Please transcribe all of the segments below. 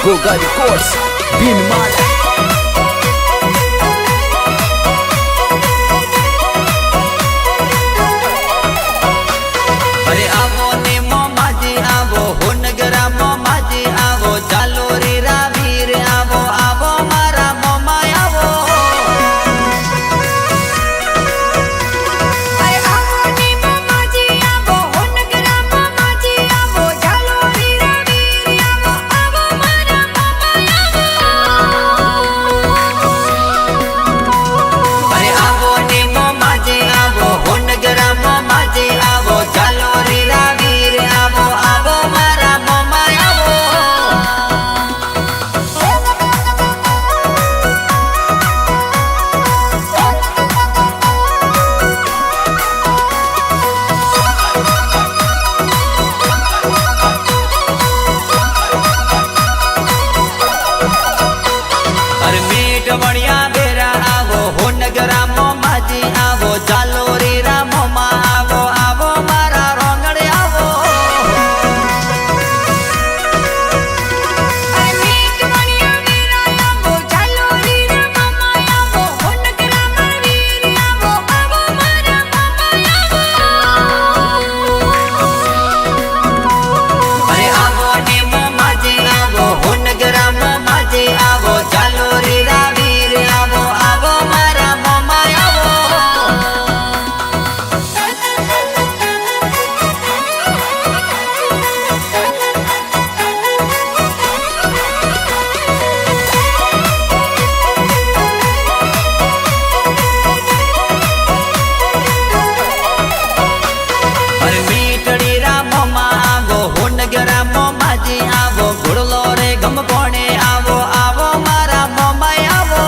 Goga Records, Bin Mala. अरे आवो ने मामाजी आवो हो नगरा मामाजी आवो चालो रे रावीर आवो आवो मारा मामा आवो। अरे आवो ने मामाजी आवो हो नगरा मामाजी आवो चालो रे रावीर आवो आवो मारा मामा आवो। अरे आवो ने मामाजी आवो हो नगरा मामाजी आवो चालो रे रावीर आवो आवो मारा मामा आवो। अरे मीठ बढ़िया बेरा आवो हो नगरा मामाजी आवो चालो रे रामोमा आवो आवो मारा रोंगड़ आवो। अरे मीठ बढ़िया मेरा आवो चालो रे मामा आवो हो नगरा मरवीर आवो आवो मारा मामा आवो। अरे आवो ने मामाजी आवो हो नगरा मामाजी आवो चालो रे रावीर आवो आवो मारा मामा आवो। अरे मीठड़ी रामोमा आवो हो नगरा मामाजी आवो गुड़लो रे गम कोणे आवो आवो मारा मामा आवो।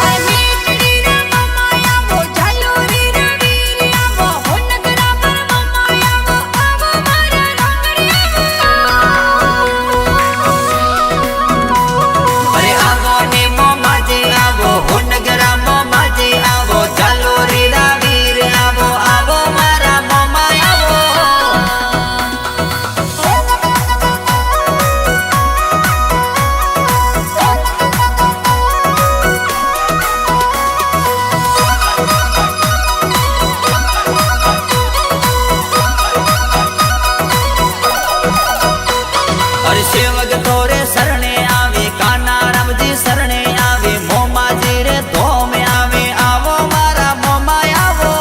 अरे मीठड़ी रा मामा आवो चालो रे रावीर आवो हो नगरा पर मामा आवो आवो मारा रोंगड़ आवो। अरे आवो ने मामाजी आवो हो नगरा मामाजी आवो चालो रे रावीर आवो आवो मारा मामा आवो। अरे सेवक तोरे शरणे आवे काना रामजी शरणे आवे मोमाजी रे धोम आवे आवो मारा मोमा आवो।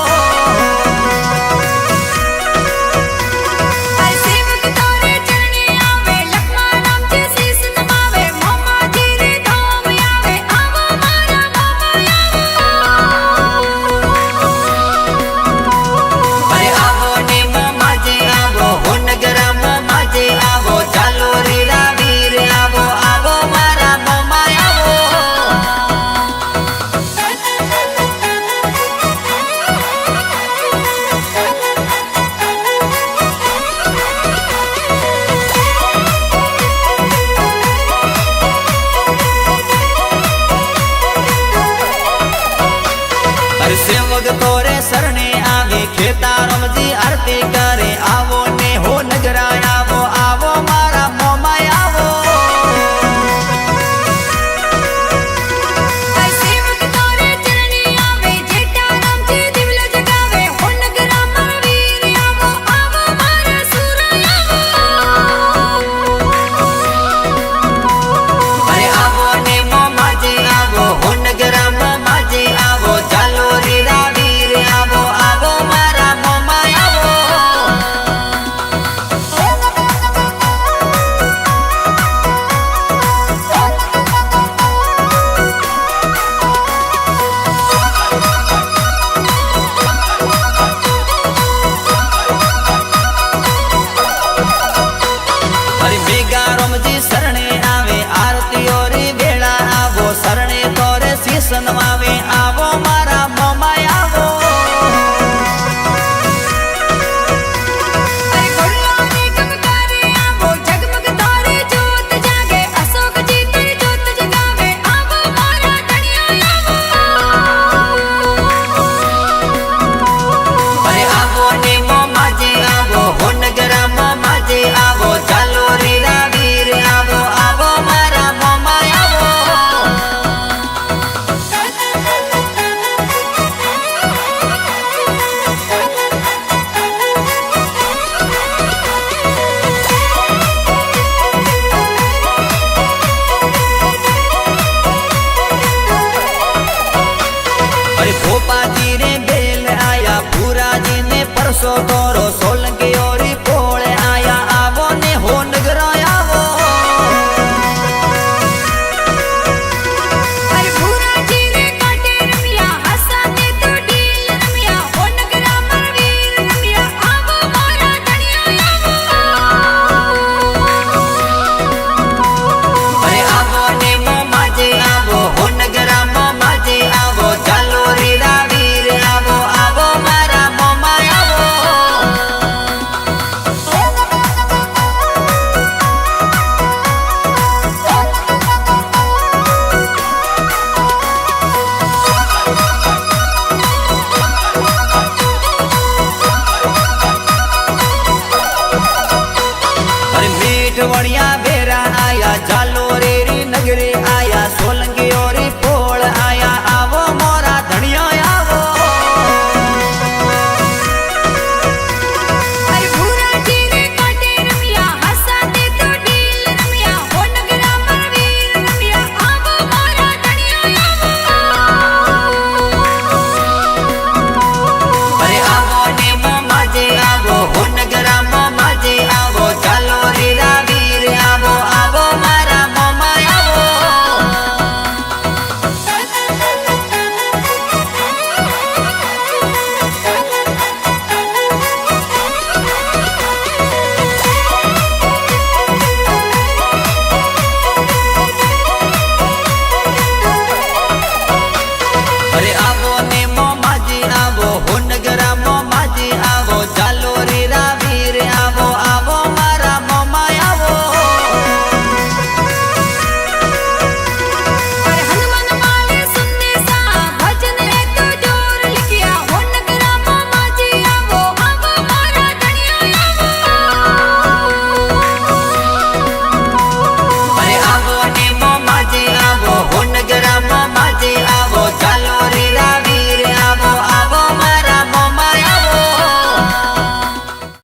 अरे सेवक तोरे चरणे आवे लखमा राम जी शीस नमावे मामा जी रे धाम आवे आवो मारा मामा आवो। अरे आवो ने मामाजी आवो हो नगरा मामाजी आवो चालो रे रावीर आवो आवो मारा मामा आवो। अरे सेवक तोरे शरणे आवे खेतारम जी आरती करे आवो ने हो नगरा आवो आवो मारा मोमा आवो। अरे सेवक तोरे चरणे आवे जेठा राम जी दिवल जगावे हो नगरा मरवीर आवो आवो मारा सूरा आवो। अरे आवो ने मामाजी आवो हो नगरा मामाजी आवो चालो रे रावीर आवो आवो मारा मामा आवो। अरे बेगा रमजी शरणे आवे आरती रे बेड़ा आवो शरणे तोरे शीस नवावे आवो मारा मामा आवो। अरे गुड़लो रे गमकारे आवो जगमग तारे जोत जागे अशोक जी तेरी जोत जगावे आवो मारा धनिया आवो। अरे आवो ने मामाजी आवो हो नगरा मामाजी आवो बसो तोरो सोलंकी ओरी पोळे आया आवो ने हो नगर आवो अरे भूरा जीरे काटे रमिया हसाने तो डील रमिया हो नगरा पर वीर रमिया आवो मारा धनिया अरे आवो ने माजे आवो हो नगरा माजे आवो चालो रीरा वीर आवो आवो मारा मोमा आवो अरे मीठ वड़िया बेरा आया चालो रे री नगरे आया